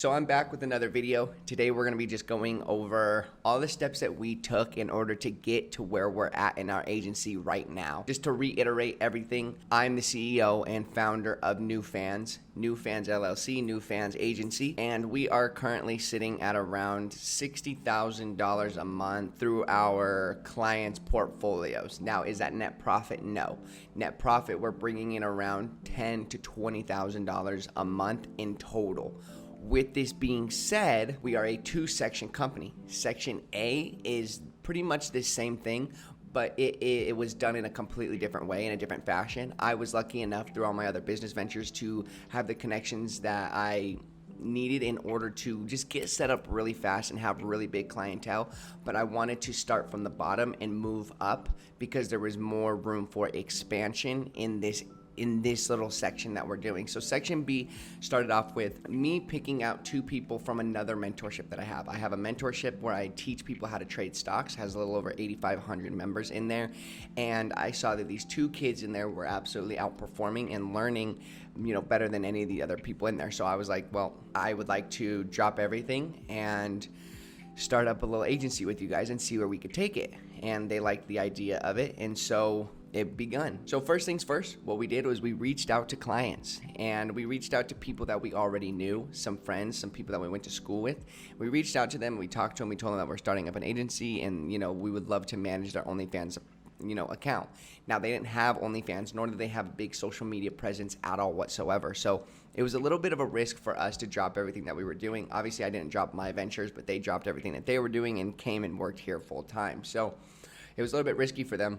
So I'm back with another video. Today we're going to be just going over all the steps that we took in order to get to where we're at in our agency right now. Just to reiterate everything, I'm the CEO and founder of OnlyFans LLC, OnlyFans Agency, and we are currently sitting at around $60,000 a month through our clients' portfolios. Now, is that net profit? No. Net profit, we're bringing in around $10,000 to $20,000 a month in total. With this being said, we are a two-section company. Section A is pretty much the same thing, but it was done in a completely different way, in a different fashion. I was lucky enough through all my other business ventures to have the connections that I needed in order to just get set up really fast and have really big clientele, but I wanted to start from the bottom and move up because there was more room for expansion in this little section that we're doing. So section B started off with me picking out two people from another mentorship that I have. I have a mentorship where I teach people how to trade stocks, has a little over 8,500 members in there. And I saw that these two kids in there were absolutely outperforming and learning, better than any of the other people in there. So I was like, well, I would like to drop everything and start up a little agency with you guys and see where we could take it. And they liked the idea of it. And so it begun. So first things first, what we did was we reached out to clients, and we reached out to people that we already knew, some friends, some people that we went to school with. We reached out to them, we talked to them, we told them that we're starting up an agency, and we would love to manage their OnlyFans account. Now, they didn't have OnlyFans, nor did they have a big social media presence at all whatsoever. So it was a little bit of a risk for us to drop everything that we were doing. Obviously, I didn't drop my ventures, but they dropped everything that they were doing and came and worked here full time. So it was a little bit risky for them.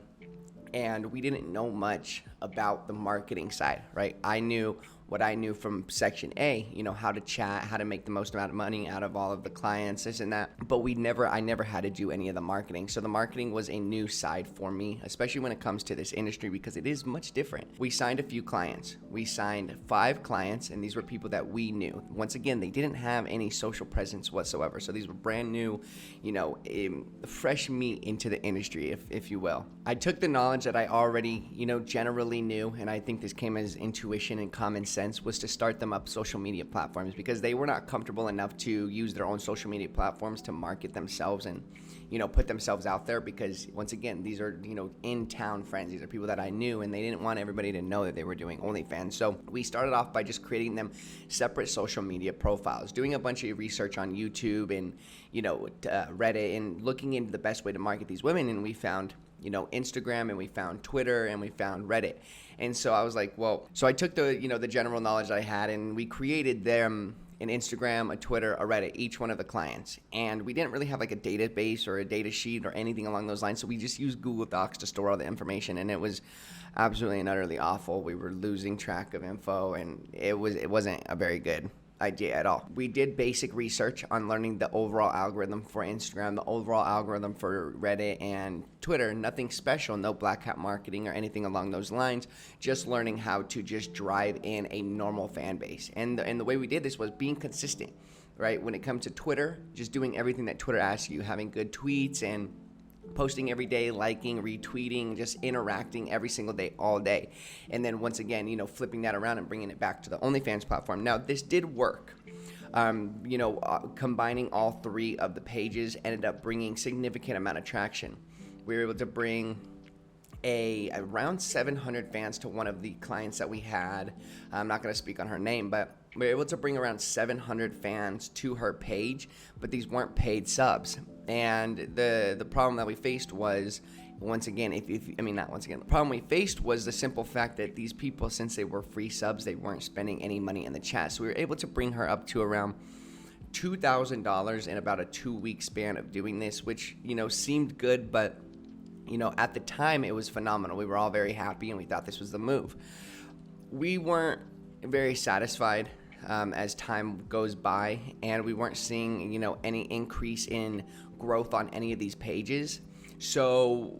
And we didn't know much about the marketing side, right? I knew what I knew from section A, how to chat, how to make the most amount of money out of all of the clients, this and that. But I never had to do any of the marketing. So the marketing was a new side for me, especially when it comes to this industry, because it is much different. We signed a few clients. We signed 5 clients, and these were people that we knew. Once again, they didn't have any social presence whatsoever. So these were brand new, fresh meat into the industry, if you will. I took the knowledge that I already, generally knew, and I think this came as intuition and common sense, was to start them up social media platforms because they were not comfortable enough to use their own social media platforms to market themselves and put themselves out there, because once again, these are in town friends. These are people that I knew, and they didn't want everybody to know that they were doing OnlyFans. So we started off by just creating them separate social media profiles, doing a bunch of research on YouTube and Reddit, and looking into the best way to market these women. And we found Instagram, and we found Twitter, and we found Reddit. And so I was like, so I took the general knowledge that I had, and we created them an Instagram, a Twitter, a Reddit, each one of the clients. And we didn't really have like a database or a data sheet or anything along those lines. So we just used Google Docs to store all the information, and it was absolutely and utterly awful. We were losing track of info, and it wasn't a very good idea at all. We did basic research on learning the overall algorithm for Instagram, the overall algorithm for Reddit and Twitter. Nothing special, no black hat marketing or anything along those lines, just learning how to just drive in a normal fan base. And the way we did this was being consistent, right? When it comes to Twitter, just doing everything that Twitter asks you, having good tweets and posting every day, liking, retweeting, just interacting every single day, all day. And then once again, flipping that around and bringing it back to the OnlyFans platform. Now, this did work. Combining all 3 of the pages ended up bringing significant amount of traction. We were able to bring around 700 fans to one of the clients that we had. I'm not going to speak on her name, but we were able to bring around 700 fans to her page, but these weren't paid subs. And the problem that we faced was, the problem we faced was the simple fact that these people, since they were free subs, they weren't spending any money in the chat. So we were able to bring her up to around $2,000 in about a 2-week span of doing this, which, seemed good, but at the time it was phenomenal. We were all very happy, and we thought this was the move. We weren't very satisfied as time goes by, and we weren't seeing, any increase in growth on any of these pages. So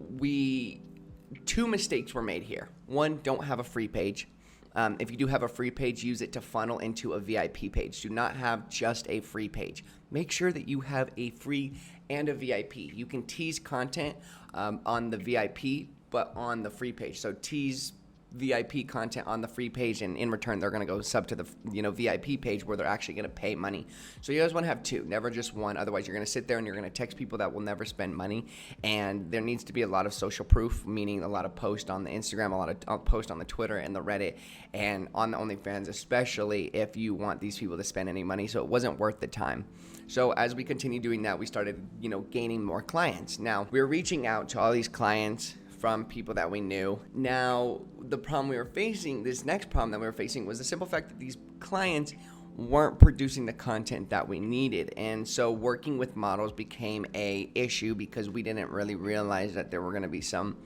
2 mistakes were made here. One, don't have a free page. If you do have a free page, use it to funnel into a VIP page. Do not have just a free page. Make sure that you have a free and a VIP. You can tease content on the VIP, but on the free page. So tease VIP content on the free page, and in return they're going to go sub to the VIP page where they're actually going to pay money. So you guys want to have two, never just one. Otherwise you're going to sit there and you're going to text people that will never spend money. And there needs to be a lot of social proof, meaning a lot of posts on the Instagram, a lot of posts on the Twitter and the Reddit, and on the OnlyFans, especially if you want these people to spend any money. So it wasn't worth the time. So as we continued doing that, we started gaining more clients. Now we were reaching out to all these clients from people that we knew. Now, the problem we were facing, this next problem that we were facing, was the simple fact that these clients weren't producing the content that we needed. And so working with models became a issue because we didn't really realize that there were going to be some,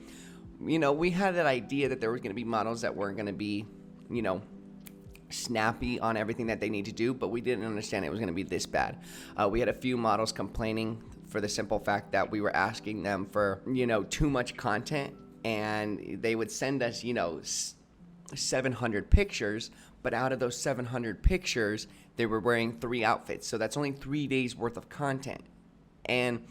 we had that idea that there was going to be models that weren't going to be, snappy on everything that they need to do, but we didn't understand it was going to be this bad. We had a few models complaining for the simple fact that we were asking them for, too much content, and they would send us, 700 pictures, but out of those 700 pictures, they were wearing 3 outfits. So that's only 3 days worth of content. And,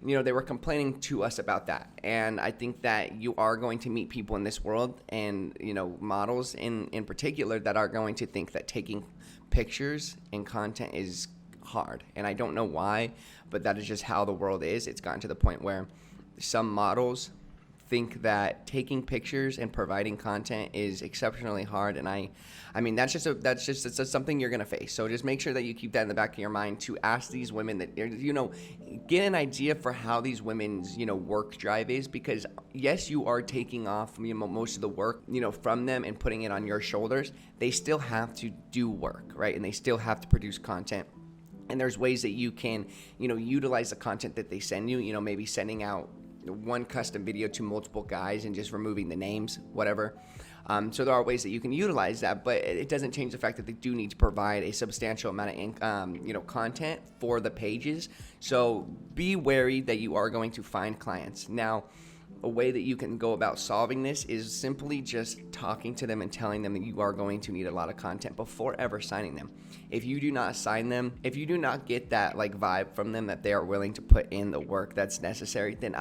they were complaining to us about that. And I think that you are going to meet people in this world, and, models in particular, that are going to think that taking pictures and content is hard. And I don't know why, but that is just how the world is. It's gotten to the point where some models think that taking pictures and providing content is exceptionally hard, and I mean that's just something you're gonna face. So just make sure that you keep that in the back of your mind to ask these women that get an idea for how these women's work drive is, because yes, you are taking off most of the work from them and putting it on your shoulders. They still have to do work, right? And they still have to produce content. And there's ways that you can utilize the content that they send you, maybe sending out one custom video to multiple guys and just removing the names, whatever. So there are ways that you can utilize that, but it doesn't change the fact that they do need to provide a substantial amount of content for the pages. So be wary that you are going to find clients. Now, a way that you can go about solving this is simply just talking to them and telling them that you are going to need a lot of content before ever signing them. If you do not sign them, if you do not get that vibe from them that they are willing to put in the work that's necessary, then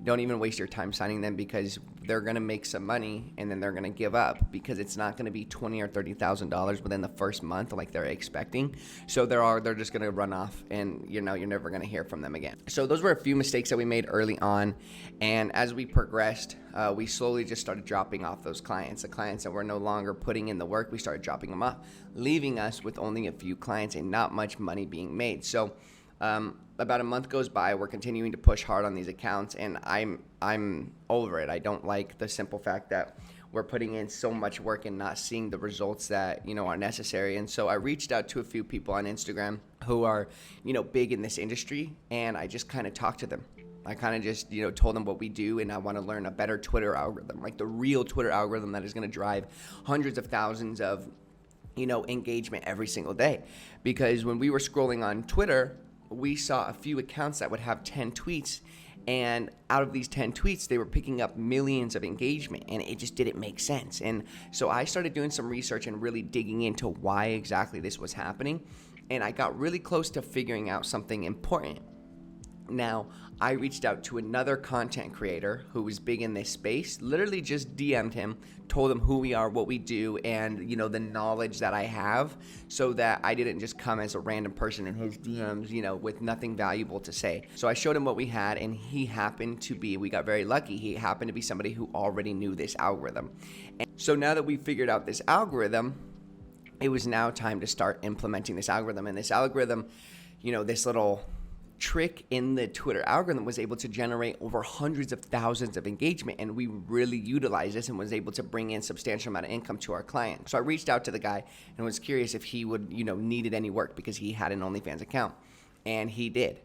don't even waste your time signing them, because they're going to make some money and then they're going to give up, because it's not going to be $20,000 or $30,000 within the first month like they're expecting. So they're just going to run off, and you're never going to hear from them again. So those were a few mistakes that we made early on, and as we progressed, we slowly just started dropping off those clients. The clients that were no longer putting in the work, we started dropping them off, leaving us with only a few clients and not much money being made. So about a month goes by, we're continuing to push hard on these accounts, and I'm over it. I don't like the simple fact that we're putting in so much work and not seeing the results that are necessary. And so I reached out to a few people on Instagram who are big in this industry, and I just kind of talked to them. I kind of just told them what we do, and I want to learn a better Twitter algorithm, like the real Twitter algorithm that is going to drive hundreds of thousands of engagement every single day. Because when we were scrolling on Twitter, we saw a few accounts that would have 10 tweets, and out of these 10 tweets, they were picking up millions of engagement, and it just didn't make sense. And so I started doing some research and really digging into why exactly this was happening, and I got really close to figuring out something important. Now, I reached out to another content creator who was big in this space, literally just DM'd him, told him who we are, what we do, and, the knowledge that I have, so that I didn't just come as a random person in his DMs, with nothing valuable to say. So I showed him what we had, and he happened to be, we got very lucky, he happened to be somebody who already knew this algorithm. And so now that we figured out this algorithm, it was now time to start implementing this algorithm. And this algorithm, this little trick in the Twitter algorithm was able to generate over hundreds of thousands of engagement, and we really utilized this and was able to bring in substantial amount of income to our client. So I reached out to the guy and was curious if he would needed any work, because he had an OnlyFans account, and he did.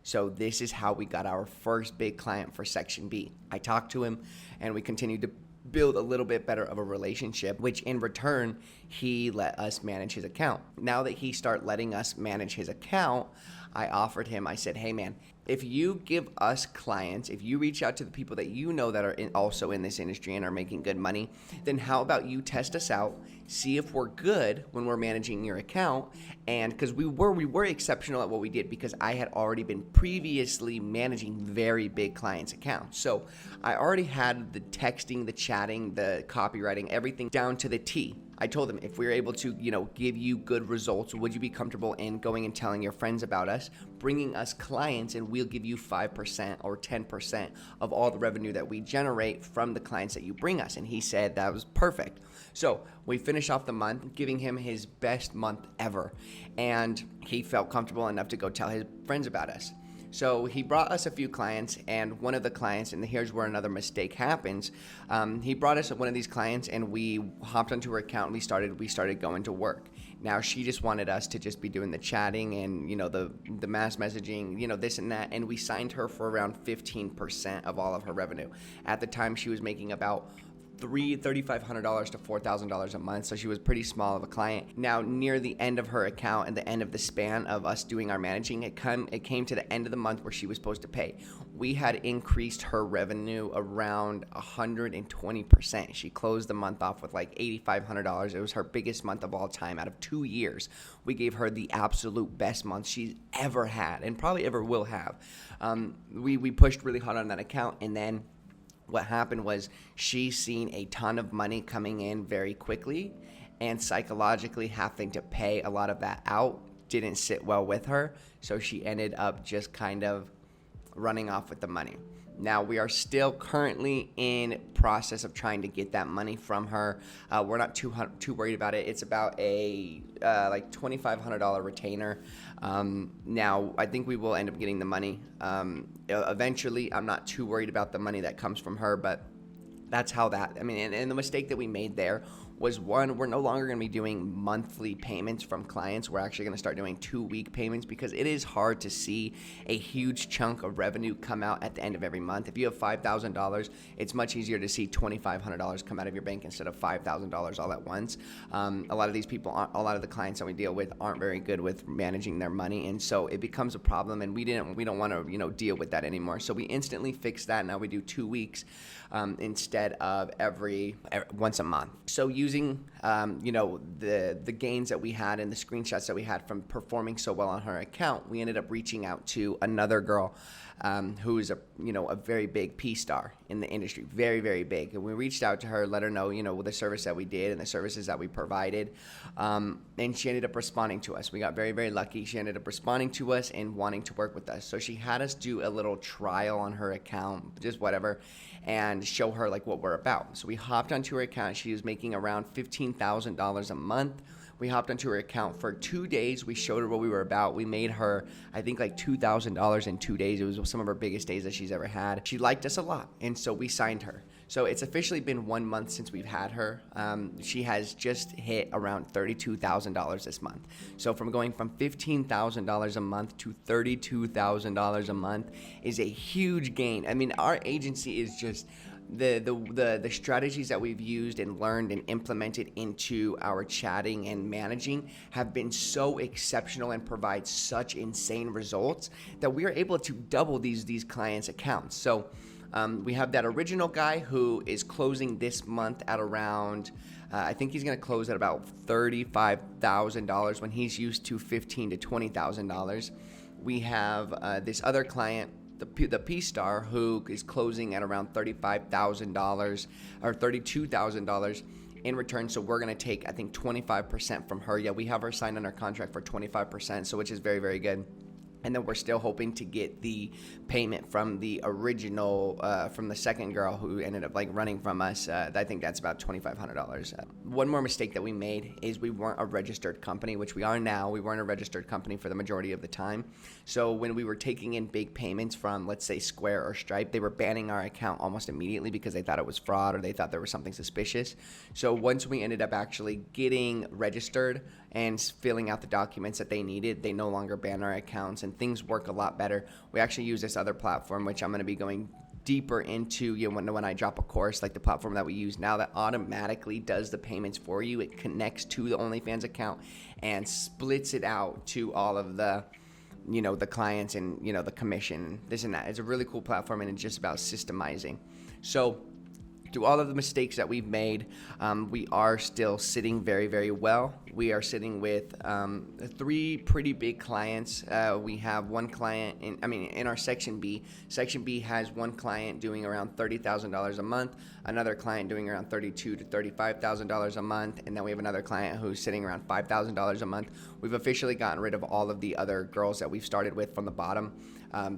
So this is how we got our first big client for Section B. I talked to him, and we continued to build a little bit better of a relationship, which in return, he let us manage his account. Now that he started letting us manage his account, I offered him, I said, hey man, if you give us clients, if you reach out to the people that you know that are also in this industry and are making good money, then how about you test us out, see if we're good when we're managing your account. And because we were exceptional at what we did, because I had already been previously managing very big clients' accounts. So I already had the texting, the chatting, the copywriting, everything down to the T. I told them, if we were able to, give you good results, would you be comfortable in going and telling your friends about us, bringing us clients, and we'll give you 5% or 10% of all the revenue that we generate from the clients that you bring us? And he said that was perfect. So we finished off the month, giving him his best month ever. And he felt comfortable enough to go tell his friends about us. So he brought us a few clients, and one of the clients, and here's where another mistake happens, he brought us one of these clients, and we hopped onto her account, and we started going to work. Now she just wanted us to just be doing the chatting and the mass messaging, this and that, and we signed her for around 15% of all of her revenue. At the time, she was making about $3,500 to $4,000 a month, so she was pretty small of a client. Now, near the end of her account and the end of the span of us doing our managing, it came to the end of the month where she was supposed to pay. We had increased her revenue around 120%. She closed the month off with like $8,500. It was her biggest month of all time out of 2 years. We gave her the absolute best month she's ever had and probably ever will have. We pushed really hard on that account, and then what happened was she's seen a ton of money coming in very quickly, and psychologically having to pay a lot of that out didn't sit well with her. So she ended up just kind of running off with the money. Now, we are still currently in process of trying to get that money from her. We're not too worried about it. It's about a like $2,500 retainer. Now, I think we will end up getting the money eventually. I'm not too worried about the money that comes from her, but that's how that, and the mistake that we made there was, one, we're no longer going to be doing monthly payments from clients. We're actually going to start doing 2-week payments, because it is hard to see a huge chunk of revenue come out at the end of every month. If you have $5,000, it's much easier to see $2,500 come out of your bank instead of $5,000 all at once. A lot of these people, a lot of the clients that we deal with aren't very good with managing their money, and so it becomes a problem, and we don't want to deal with that anymore. So we instantly fixed that. Now we do 2 weeks instead of every once a month. So using the gains that we had and the screenshots that we had from performing so well on her account, we ended up reaching out to another girl who is a very big P star in the industry, very, very big. And we reached out to her, let her know the service that we did and the services that we provided, and she ended up responding to us. We got very, very lucky. She ended up responding to us and wanting to work with us. So she had us do a little trial on her account, just whatever, and show her like what we're about. So we hopped onto her account. She was making around $15,000 a month. We hopped onto her account for 2 days. We showed her what we were about. We made her, I think, like $2,000 in 2 days. It was some of her biggest days that she's ever had. She liked us a lot, and so we signed her. So it's officially been 1 month since we've had her. She has just hit around $32,000 this month. So from going from $15,000 a month to $32,000 a month is a huge gain. Our agency is just the strategies that we've used and learned and implemented into our chatting and managing have been so exceptional and provide such insane results that we are able to double these clients' accounts. So we have that original guy who is closing this month at around, I think he's going to close at about $35,000 when he's used to $15,000 to $20,000. We have this other client, the P-Star, who is closing at around $35,000 or $32,000 in return. So we're going to take, I think, 25% from her. Yeah, we have her signed on our contract for 25%, so which is very, very good. And then we're still hoping to get the payment from the original, from the second girl who ended up running from us. I think that's about $2,500. One more mistake that we made is we weren't a registered company, which we are now. We weren't a registered company for the majority of the time. So when we were taking in big payments from, let's say, Square or Stripe, they were banning our account almost immediately because they thought it was fraud or they thought there was something suspicious. So once we ended up actually getting registered and filling out the documents that they needed, they no longer ban our accounts, and things work a lot better. We actually use this other platform, which I'm going to be going deeper into when I drop a course, like the platform that we use now that automatically does the payments for you. It connects to the OnlyFans account and splits it out to all of the the clients and, the commission, this and that. It's a really cool platform, and it's just about systemizing. So through all of the mistakes that we've made, we are still sitting very, very well. We are sitting with 3 pretty big clients. We have one client in our section B. Section B has one client doing around $30,000 a month, another client doing around $32,000 to $35,000 a month, and then we have another client who's sitting around $5,000 a month. We've officially gotten rid of all of the other girls that we've started with from the bottom,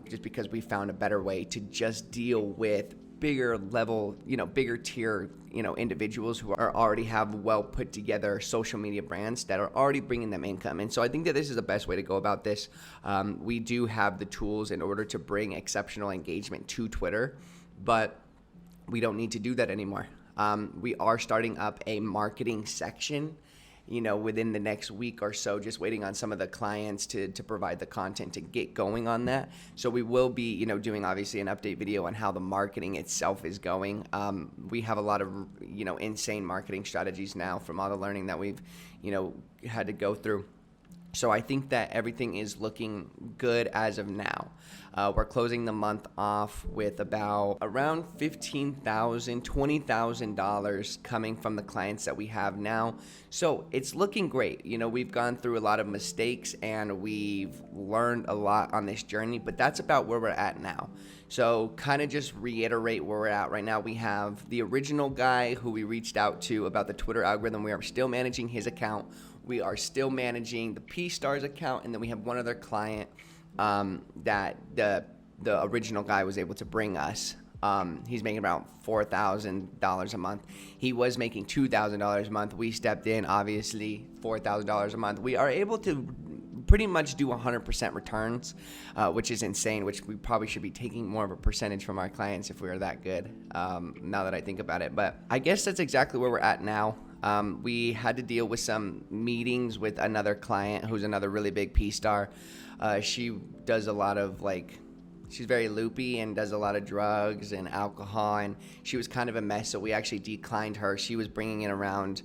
just because we found a better way to just deal with bigger level, bigger tier, individuals who already have well put together social media brands that are already bringing them income. And so I think that this is the best way to go about this. We do have the tools in order to bring exceptional engagement to Twitter, but we don't need to do that anymore. We are starting up a marketing section, within the next week or so, just waiting on some of the clients to provide the content to get going on that. So we will be, doing obviously an update video on how the marketing itself is going. We have a lot of, insane marketing strategies now from all the learning that we've, had to go through. So I think that everything is looking good as of now. We're closing the month off with around $15,000, $20,000 coming from the clients that we have now. So it's looking great. We've gone through a lot of mistakes and we've learned a lot on this journey, but that's about where we're at now. So kind of just reiterate where we're at right now. We have the original guy who we reached out to about the Twitter algorithm. We are still managing his account. We are still managing the P-Stars account, and then we have one other client that the original guy was able to bring us. He's making about $4,000 a month. He was making $2,000 a month. We stepped in, obviously, $4,000 a month. We are able to pretty much do 100% returns, which is insane, which we probably should be taking more of a percentage from our clients if we were that good, now that I think about it. But I guess that's exactly where we're at now. We had to deal with some meetings with another client who's another really big P-Star. She does a lot of she's very loopy and does a lot of drugs and alcohol, and she was kind of a mess, so we actually declined her. She was bringing in around,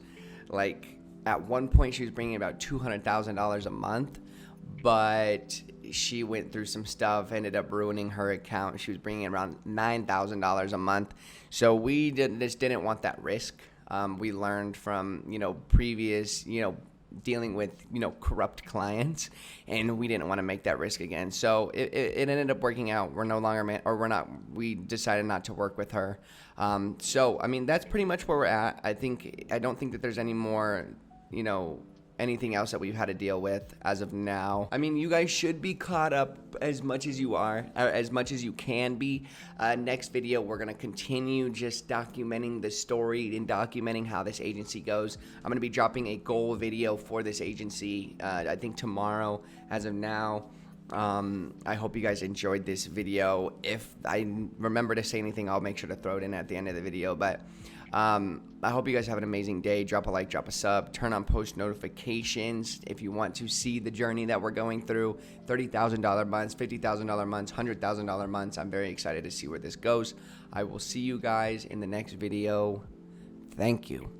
at one point she was bringing in about $200,000 a month, but she went through some stuff, ended up ruining her account. She was bringing in around $9,000 a month, so we didn't want that risk. We learned from, previous, dealing with, corrupt clients, and we didn't want to make that risk again. So it ended up working out. We're no longer, we decided not to work with her. So, that's pretty much where we're at. I don't think that there's any more, anything else that we've had to deal with as of now. You guys should be caught up as much as you are, or as much as you can be. Next video, we're going to continue just documenting the story and documenting how this agency goes. I'm going to be dropping a goal video for this agency, I think tomorrow as of now. I hope you guys enjoyed this video. If I remember to say anything, I'll make sure to throw it in at the end of the video. But I hope you guys have an amazing day. Drop a like, drop a sub, turn on post notifications if you want to see the journey that we're going through. $30,000 months, $50,000 months, $100,000 months. I'm very excited to see where this goes. I will see you guys in the next video. Thank you.